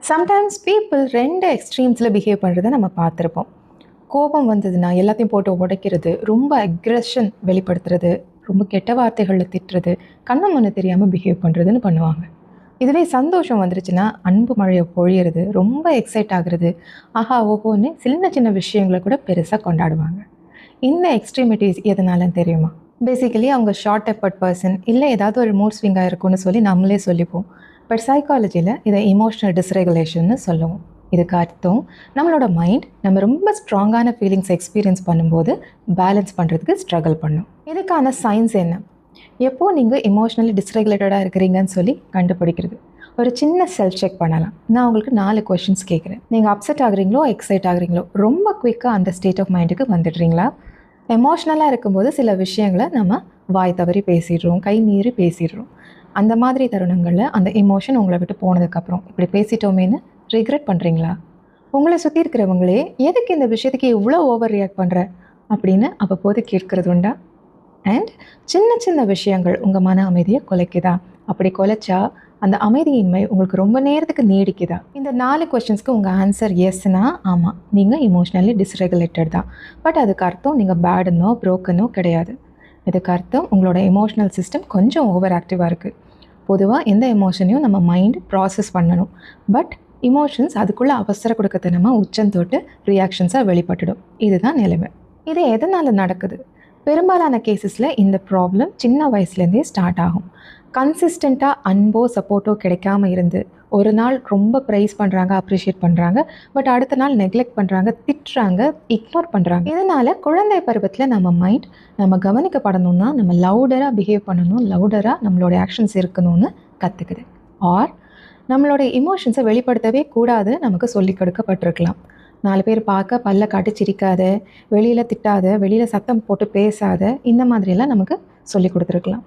Sometimes people 2 எக்ஸ்ட்ரீம்ஸில் behave பண்ணுறத நம்ம பார்த்துருப்போம். கோபம் வந்ததுன்னா எல்லாத்தையும் போட்டு உடைக்கிறது, ரொம்ப அக்ரெஷன் வெளிப்படுத்துறது, ரொம்ப கெட்ட வார்த்தைகளில் திட்டுறது, கண்ணு மண்ணு தெரியாமல் பிஹேவ் பண்ணுறதுன்னு பண்ணுவாங்க. இதுவே சந்தோஷம் வந்துருச்சுன்னா அன்பு மழையை பொழியிறது, ரொம்ப எக்ஸைட் ஆகுறது, ஆஹா ஓஹோன்னு சின்ன சின்ன விஷயங்களை கூட பெருசாக கொண்டாடுவாங்க. இந்த எக்ஸ்ட்ரீமிட்டிஸ் எதனாலன்னு தெரியுமா? பேசிக்கலி அவங்க ஷார்ட் டெம்பர்ட் பர்சன், இல்லை ஏதாவது ஒரு மூட் ஸ்விங்காக இருக்கும்னு சொல்லி நம்மளே சொல்லிப்போம். பட் சைக்காலஜியில் இதை இமோஷனல் டிஸ்ரெகுலேஷன்னு சொல்லுவோம். இதுக்கு அர்த்தம் நம்மளோட மைண்ட் நம்ம ரொம்ப ஸ்ட்ராங்கான ஃபீலிங்ஸ் எக்ஸ்பீரியன்ஸ் பண்ணும்போது பேலன்ஸ் பண்ணுறதுக்கு ஸ்ட்ரகிள் பண்ணும். இதுக்கான சயின்ஸ் என்ன? எப்போது நீங்கள் இமோஷனலி டிஸ்ரெகுலேட்டடாக இருக்கிறீங்கன்னு சொல்லி கண்டுபிடிக்கிறது. ஒரு சின்ன செல்ஃப் செக் பண்ணலாம். நான் உங்களுக்கு 4 கொஷின்ஸ் கேட்குறேன். நீங்கள் அப்செட் ஆகுறீங்களோ எக்ஸைட் ஆகுறீங்களோ ரொம்ப குயிக்காக அந்த ஸ்டேட் ஆஃப் மைண்டுக்கு வந்துடுறீங்களா? எமோஷ்னலாக இருக்கும்போது சில விஷயங்களை நம்ம வாய் தவறி பேசிடுறோம், கை மீறி பேசிடுறோம். அந்த மாதிரி தருணங்களில் அந்த எமோஷன் உங்களை விட்டு போனதுக்கப்புறம் இப்படி பேசிட்டோமேன்னு ரிக்ரெட் பண்ணுறீங்களா? உங்களை சுற்றி இருக்கிறவங்களே எதுக்கு இந்த விஷயத்துக்கு இவ்வளோ ஓவர் ரியாக்ட் பண்ணுற அப்படின்னு அப்போது கேட்கறது உண்டா? அண்ட் சின்ன சின்ன விஷயங்கள் உங்கள் மன அமைதியை குலைக்குதா? அப்படி குலைச்சா அந்த அமைதியின்மை உங்களுக்கு ரொம்ப நேரத்துக்கு நீடிக்குதா? இந்த 4 கொஸ்டின்ஸ்க்கு உங்கள் ஆன்சர் எஸ்னா ஆமாம், நீங்கள் இமோஷ்னலி டிஸ்ரெகுலேட்டட் தான். பட் அதுக்கு அர்த்தம் நீங்கள் பேடுனோ ப்ரோக்கனோ கிடையாது. இதுக்கு அர்த்தம் உங்களோட எமோஷ்னல் சிஸ்டம் கொஞ்சம் ஓவர் ஆக்டிவாக இருக்குது. பொதுவாக எந்த எமோஷனையும் நம்ம மைண்ட் ப்ராசஸ் பண்ணணும். பட் இமோஷன்ஸ் அதுக்குள்ளே அவசர கொடுக்கத்தனமாக உச்சம் தொட்டு ரியாக்ஷன்ஸாக வெளிப்பட்டுடும். இதுதான் நிலைமை. இது எதனால் நடக்குது? பெரும்பாலான கேசஸில் இந்த ப்ராப்ளம் சின்ன வயசுலேருந்தே ஸ்டார்ட் ஆகும். கன்சிஸ்டண்ட்டாக அன்போ சப்போர்ட்டோ கிடைக்காம இருந்து ஒரு நாள் ரொம்ப ப்ரைஸ் பண்ணுறாங்க, அப்ரிஷியேட் பண்ணுறாங்க, பட் அடுத்த நாள் நெக்லெக்ட் பண்ணுறாங்க, திட்டுறாங்க, இக்னோர் பண்ணுறாங்க. இதனால் குழந்தை பருவத்தில் நம்ம மைண்ட் நம்ம கவனிக்கப்படணும்னா நம்ம லவுடராக பிஹேவ் பண்ணணும், லவுடராக நம்மளோட ஆக்ஷன்ஸ் இருக்கணும்னு கற்றுக்குது. ஆர் நம்மளோட இமோஷன்ஸை வெளிப்படுத்தவே கூடாது நமக்கு சொல்லிக் கொடுக்கப்பட்டிருக்கலாம். 4 பேர் பார்க்க பல்ல காட்டி சிரிக்காத, வெளியில் திட்டாத, வெளியில் சத்தம் போட்டு பேசாத, இந்த மாதிரியெல்லாம் நமக்கு சொல்லி கொடுத்துருக்கலாம்.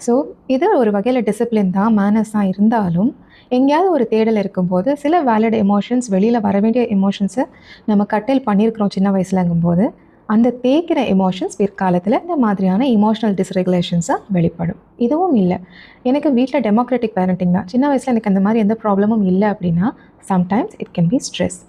ஸோ இது ஒரு வகையில் டிசிப்ளின் தான், மேனர்ஸ் தான். இருந்தாலும் எங்கேயாவது ஒரு தேடல் இருக்கும்போது சில வேலிட் எமோஷன்ஸ், வெளியில் வர வேண்டிய எமோஷன்ஸை நம்ம கட்டல் பண்ணியிருக்கிறோம் சின்ன வயசுலங்கும்போது அந்த தேய்க்கிற எமோஷன்ஸ் பிற்காலத்தில் இந்த மாதிரியான இமோஷனல் டிஸ்ரெகுலேஷன்ஸாக வெளிப்படும். இதுவும் இல்லை எனக்கு வீட்டில் டெமோக்ராட்டிக் பேரண்டிங் தான், சின்ன வயசில் எனக்கு அந்த மாதிரி எந்த ப்ராப்ளமும் இல்லை அப்படின்னா sometimes it can be stress.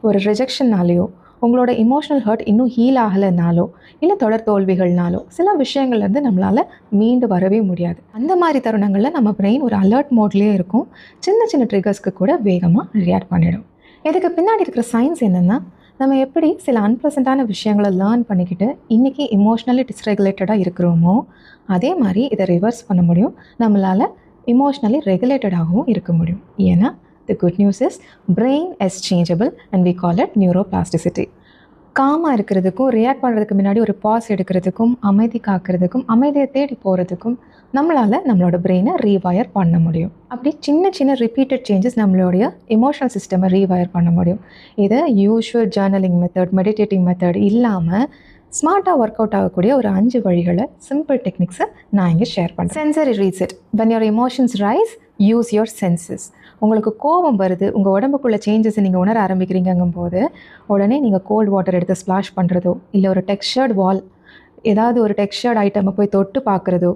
ஒரு ரிஜெக்ஷன்னாலேயோ உங்களோட இமோஷனல் ஹர்ட் இன்னும் ஹீல் ஆகலைனாலோ இல்லை தொடர் தோல்விகள்னாலோ சில விஷயங்கள்லேருந்து நம்மளால் மீண்டு வரவே முடியாது. அந்த மாதிரி தருணங்களில் நம்ம பிரெயின் ஒரு அலர்ட் மோட்லேயே இருக்கும். சின்ன சின்ன ட்ரிகர்ஸ்க்கு கூட வேகமாக ரியாக்ட் பண்ணிடும். இதுக்கு பின்னாடி இருக்கிற சயின்ஸ் என்னென்னா, நம்ம எப்படி சில அன்பிளசண்ட்டான விஷயங்களை லேர்ன் பண்ணிக்கிட்டு இன்றைக்கி இமோஷ்னலி டிஸ்ரெகுலேட்டடாக இருக்கிறோமோ அதே மாதிரி இதை ரிவர்ஸ் பண்ண முடியும். நம்மளால் இமோஷ்னலி ரெகுலேட்டடாகவும் இருக்க முடியும். ஏன்னா the good news is brain is changeable and we call it neuroplasticity. காமாக இருக்கிறதுக்கும் ரியாக்ட் பண்ணுறதுக்கு முன்னாடி ஒரு பாஸ் எடுக்கிறதுக்கும் அமைதி காக்கிறதுக்கும் அமைதியை தேடி போகிறதுக்கும் நம்மளால் நம்மளோட பிரெயினை ரீவயர் பண்ண முடியும். அப்படி சின்ன சின்ன ரிப்பீட்டட் சேஞ்சஸ் நம்மளுடைய எமோஷனல் சிஸ்டமை ரீவயர் பண்ண முடியும். இதை usual journaling method, meditating method இல்லாமல் ஸ்மார்ட்டாக ஒர்க் அவுட் ஆகக்கூடிய ஒரு 5 வழிகளை, சிம்பிள் டெக்னிக்ஸை நான் இங்கே ஷேர் பண்ணுறேன். Sensory reset. when your emotions rise, use your senses. உங்களுக்கு கோபம் வருது, உங்கள் உடம்புக்குள்ள சேஞ்சஸை நீங்கள் உணர ஆரம்பிக்கிறீங்கும் போது உடனே நீங்கள் கோல்ட் வாட்டர் எடுத்து ஸ்ப்ளாஷ் பண்ணுறதோ, இல்லை ஒரு டெக்ஸ்சர்ட் வால், ஏதாவது ஒரு டெக்ஸ்சர்ட் ஐட்டமை போய் தொட்டு பார்க்குறதோ,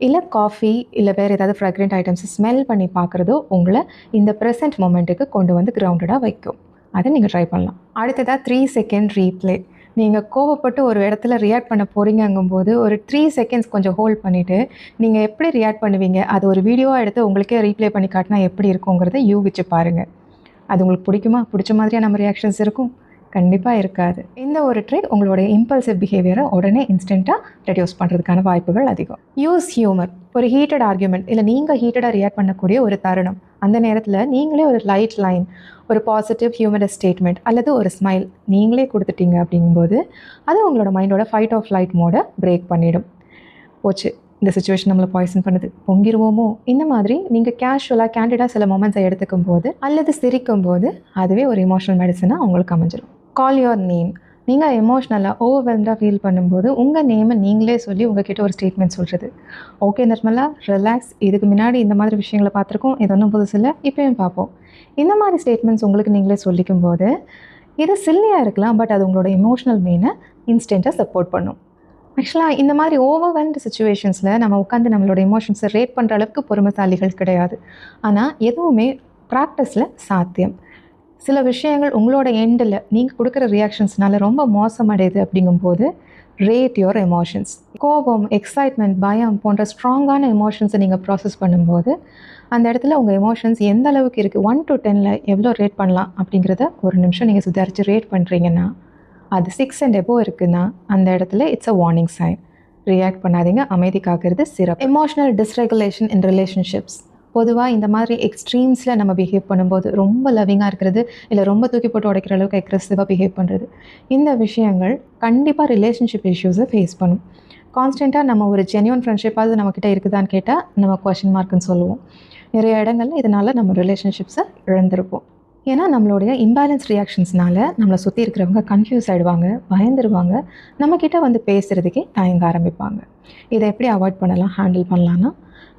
இல்லை காஃபி இல்லை வேறு ஏதாவது ஃப்ராக்ரண்ட் ஐட்டம்ஸை ஸ்மெல் பண்ணி பார்க்குறதோ உங்களை இந்த ப்ரெசன்ட் மொமெண்ட்டுக்கு கொண்டு வந்து கிரவுண்டடாக வைக்கும். அதை நீங்கள் ட்ரை பண்ணலாம். அடுத்ததாக 3 செகண்ட் ரீப்ளே. நீங்கள் கோவப்பட்டு ஒரு இடத்துல ரியாக்ட் பண்ண போகிறீங்கும்போது ஒரு 3 செகண்ட்ஸ் கொஞ்சம் ஹோல்ட் பண்ணிவிட்டு நீங்கள் எப்படி ரியாக்ட் பண்ணுவீங்க, அது ஒரு வீடியோவாக எடுத்து உங்களுக்கே ரீப்ளே பண்ணி காட்டினா எப்படி இருக்குங்கிறத யூகிச்சு பாருங்கள். அது உங்களுக்கு பிடிக்குமா? பிடிச்ச மாதிரியாக நம்ம ரியாக்ஷன்ஸ் இருக்கும்? கண்டிப்பாக இருக்காது. இந்த ஒரு ட்ரிக் உங்களோட இம்பல்சிவ் பிஹேவியரை உடனே இன்ஸ்டண்ட்டாக ரெடியூஸ் பண்ணுறதுக்கான வாய்ப்புகள் அதிகம். Use humour. ஒரு ஹீட்டட் ஆர்கியூமெண்ட் இல்லை நீங்கள் ஹீட்டடாக ரியாக்ட் பண்ணக்கூடிய ஒரு தருணம், அந்த நேரத்தில் நீங்களே ஒரு லைட் லைன், ஒரு பாசிட்டிவ் ஹியூமரஸ் ஸ்டேட்மெண்ட் அல்லது ஒரு ஸ்மைல் நீங்களே கொடுத்துட்டீங்க அப்படிங்கும்போது அது உங்களோட மைண்டோட ஃபைட் ஆஃப் ஃப்ளைட் மோடை பிரேக் பண்ணிடும். போச்சு, இந்த சுச்சுவேஷன் நம்மளை பாய்சன் பண்ணுது, பொங்கிடுவோமோ, இந்த மாதிரி நீங்கள் கேஷுவலாக கேண்டிடாக சில மொமெண்ட்ஸை எடுத்துக்கும் போது அல்லது சிரிக்கும் போது அதுவே ஒரு எமோஷனல் மெடிசனாக உங்களுக்கு அமைஞ்சிடும். Call your name. நீங்கள் எமோஷ்னலாக ஓவர்வெல்ம்டாக ஃபீல் பண்ணும்போது உங்கள் நேமை நீங்களே சொல்லி உங்ககிட்ட ஒரு ஸ்டேட்மெண்ட் சொல்கிறது. ஓகே நிர்மலா, ரிலாக்ஸ், இதுக்கு முன்னாடி இந்த மாதிரி விஷயங்களை பார்த்துருக்கோம், இது ஒன்றும் புதுசு இல்லை, இப்போயும் பார்ப்போம். இந்த மாதிரி ஸ்டேட்மெண்ட்ஸ் உங்களுக்கு நீங்களே சொல்லிக்கும் போது இது சில்லியாக இருக்கலாம், பட் அது உங்களோட எமோஷ்னல் மெயினை இன்ஸ்டண்ட்டாக சப்போர்ட் பண்ணும். ஆக்சுவலாக இந்த மாதிரி ஓவர்வெல்ம்டு சுச்சுவேஷன்ஸில் நம்ம உட்காந்து நம்மளோட எமோஷன்ஸை ரேட் பண்ணுற அளவுக்கு பொறுமைசாலிகள் கிடையாது. ஆனால் எதுவுமே ப்ராக்டிஸில் சாத்தியம். சில விஷயங்கள் உங்களோட எண்டில் நீங்கள் கொடுக்குற ரியாக்ஷன்ஸ்னால ரொம்ப மோசமடையுது அப்படிங்கும்போது ரேட் யுவர் எமோஷன்ஸ். கோபம், எக்ஸைட்மெண்ட், பயம் போன்ற ஸ்ட்ராங்கான எமோஷன்ஸை நீங்கள் ப்ராசஸ் பண்ணும்போது அந்த இடத்துல உங்கள் எமோஷன்ஸ் எந்த அளவுக்கு இருக்குது, 1 to 10ல் எவ்வளோ ரேட் பண்ணலாம் அப்படிங்கிறத ஒரு நிமிஷம் நீங்கள் சுதாரித்து ரேட் பண்ணுறீங்கன்னா, அது 6 and above இருக்குன்னா அந்த இடத்துல it's a warning sign. React பண்ணாதீங்க, அமைதி காக்கிறது சிறப்பு. Emotional dysregulation in relationships. பொதுவாக இந்த மாதிரி எக்ஸ்ட்ரீம்ஸில் நம்ம பிஹேவ் பண்ணும்போது ரொம்ப லவ்விங்காக இருக்கிறது, இல்லை ரொம்ப தூக்கி போட்டு உடைக்கிற அளவுக்கு அக்ரெசிவாக பிஹேவ் பண்ணுறது, இந்த விஷயங்கள் கண்டிப்பாக ரிலேஷன்ஷிப் இஷ்யூஸை ஃபேஸ் பண்ணும். கான்ஸ்டண்ட்டாக நம்ம ஒரு ஜென்யூன் ஃப்ரெண்ட்ஷிப்பாவது நம்மக்கிட்ட இருக்குதான்னு கேட்டால் நம்ம கொஷின் மார்க்குன்னு சொல்லுவோம். நிறைய இடங்கள்ல இதனால் நம்ம ரிலேஷன்ஷிப்ஸை இழந்திருப்போம். ஏன்னா நம்மளுடைய இம்பேலன்ஸ் ரியாக்ஷன்ஸ்னால நம்மளை சுற்றி இருக்கிறவங்க கன்ஃபியூஸ் ஆகிடுவாங்க, பயந்துருவாங்க, நம்மக்கிட்ட வந்து பேசுகிறதுக்கே தயங்க ஆரம்பிப்பாங்க. இதை எப்படி அவாய்ட் பண்ணலாம், ஹேண்டில் பண்ணலான்னா,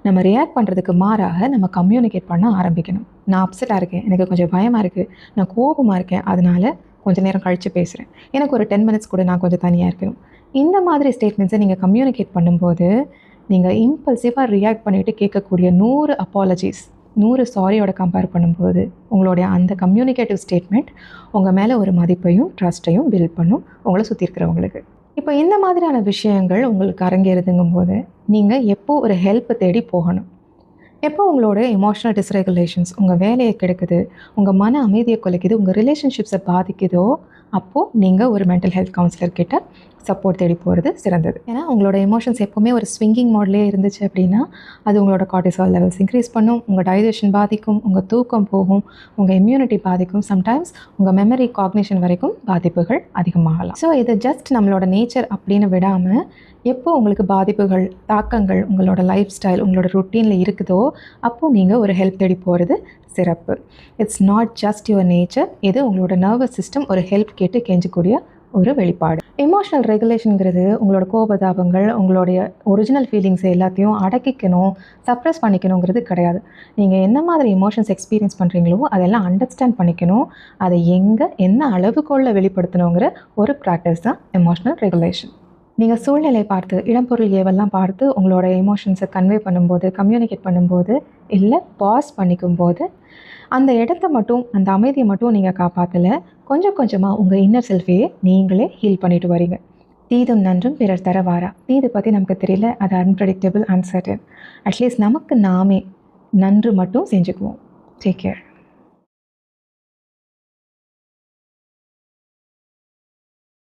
நம்ம ரியாக்ட் பண்ணுறதுக்கு மாறாக நம்ம கம்யூனிகேட் பண்ண ஆரம்பிக்கணும். நான் அப்செட்டாக இருக்கேன், எனக்கு கொஞ்சம் பயமாக இருக்குது, நான் கோபமாக இருக்கேன், அதனால் கொஞ்சம் நேரம் கழித்து பேசுகிறேன், எனக்கு ஒரு 10 minutes கூட நான் கொஞ்சம் தனியாக இருக்கணும். இந்த மாதிரி ஸ்டேட்மெண்ட்ஸை நீங்கள் கம்யூனிகேட் பண்ணும்போது நீங்கள் இம்பல்சிவாக ரியாக்ட் பண்ணிவிட்டு கேட்கக்கூடிய 100 அப்பாலஜிஸ், 100 சாரியோட கம்பேர் பண்ணும்போது உங்களுடைய அந்த கம்யூனிகேட்டிவ் ஸ்டேட்மெண்ட் உங்கள் மேலே ஒரு மதிப்பையும் ட்ரஸ்ட்டையும் பில்ட் பண்ணும் உங்களை சுற்றி இருக்கிறவங்களுக்கு. இப்போ இந்த மாதிரியான விஷயங்கள் உங்களுக்கு அரங்கேறுதுங்கும் போது நீங்கள் எப்போ ஒரு ஹெல்ப் தேடி போகணும். எப்போ உங்களோட எமோஷனல் டிஸ்ரெகுலேஷன்ஸ் உங்கள் வேலையை கெடுக்குது, உங்கள் மன அமைதியை குலைக்குது, உங்கள் ரிலேஷன்ஷிப்ஸை பாதிக்குதோ, அப்போது நீங்கள் ஒரு மென்டல் ஹெல்த் கவுன்சிலர் கிட்ட சப்போர்ட் தேடி போகிறது சிறந்தது. ஏன்னா உங்களோட எமோஷன்ஸ் எப்போவுமே ஒரு ஸ்விங்கிங் மோட்லேயே இருந்துச்சு அப்படின்னா அது உங்களோட கார்டிசால் லெவல்ஸ் இன்க்ரீஸ் பண்ணும், உங்கள் டைஜஷன் பாதிக்கும், உங்கள் தூக்கம் போகும், உங்கள் இம்யூனிட்டி பாதிக்கும், சம்டைம்ஸ் உங்கள் மெமரி, காக்னிஷன் வரைக்கும் பாதிப்புகள் அதிகமாகலாம். ஸோ இது ஜஸ்ட் நம்மளோட நேச்சர் அப்படின்னு விடாமல் எப்போ உங்களுக்கு பாதிப்புகள், தாக்கங்கள் உங்களோட லைஃப் ஸ்டைல், உங்களோட ருட்டீனில் இருக்குதோ அப்போது நீங்கள் ஒரு ஹெல்ப் தேடி போகிறது சிறப்பு. It's not just your nature, இது உங்களோட நர்வஸ் சிஸ்டம் ஒரு ஹெல்ப் கேட்டு கெஞ்சக்கூடிய ஒரு வெளிப்பாடு. எமோஷனல் ரெகுலேஷனுங்கிறது உங்களோட கோபதாபங்கள், உங்களுடைய ஒரிஜினல் ஃபீலிங்ஸ் எல்லாத்தையும் அடக்கிக்கணும், சப்ரெஸ் பண்ணிக்கணுங்கிறது கிடையாது. நீங்கள் என்ன மாதிரி எமோஷன்ஸ் எக்ஸ்பீரியன்ஸ் பண்ணுறீங்களோ அதெல்லாம் அண்டர்ஸ்டாண்ட் பண்ணிக்கணும், அதை எங்கே என்ன அளவுக்குள்ள வெளிப்படுத்தணுங்கிற ஒரு ப்ராக்டிஸ் தான் எமோஷனல் ரெகுலேஷன். நீங்கள் சூழ்நிலை பார்த்து, இடம்பொருள் ஏவெல்லாம் பார்த்து உங்களோட எமோஷன்ஸை கன்வே பண்ணும்போது, கம்யூனிகேட் பண்ணும்போது, இல்லை பாஸ் பண்ணிக்கும்போது அந்த இடத்த மட்டும், அந்த அமைதியை மட்டும் நீங்கள் காப்பாற்றலை, கொஞ்சம் கொஞ்சமாக உங்கள் இன்னர் செல்ஃபையே நீங்களே ஹீல் பண்ணிட்டு வரீங்க. தீதும் நன்றும் பிறர் தரவாரா. தீது பற்றி நமக்கு தெரியல, அது அன்பிரடிக்டபிள், அன்சர்டன். அட்லீஸ்ட் நமக்கு நாமே நன்று மட்டும் செஞ்சுக்குவோம். Take care.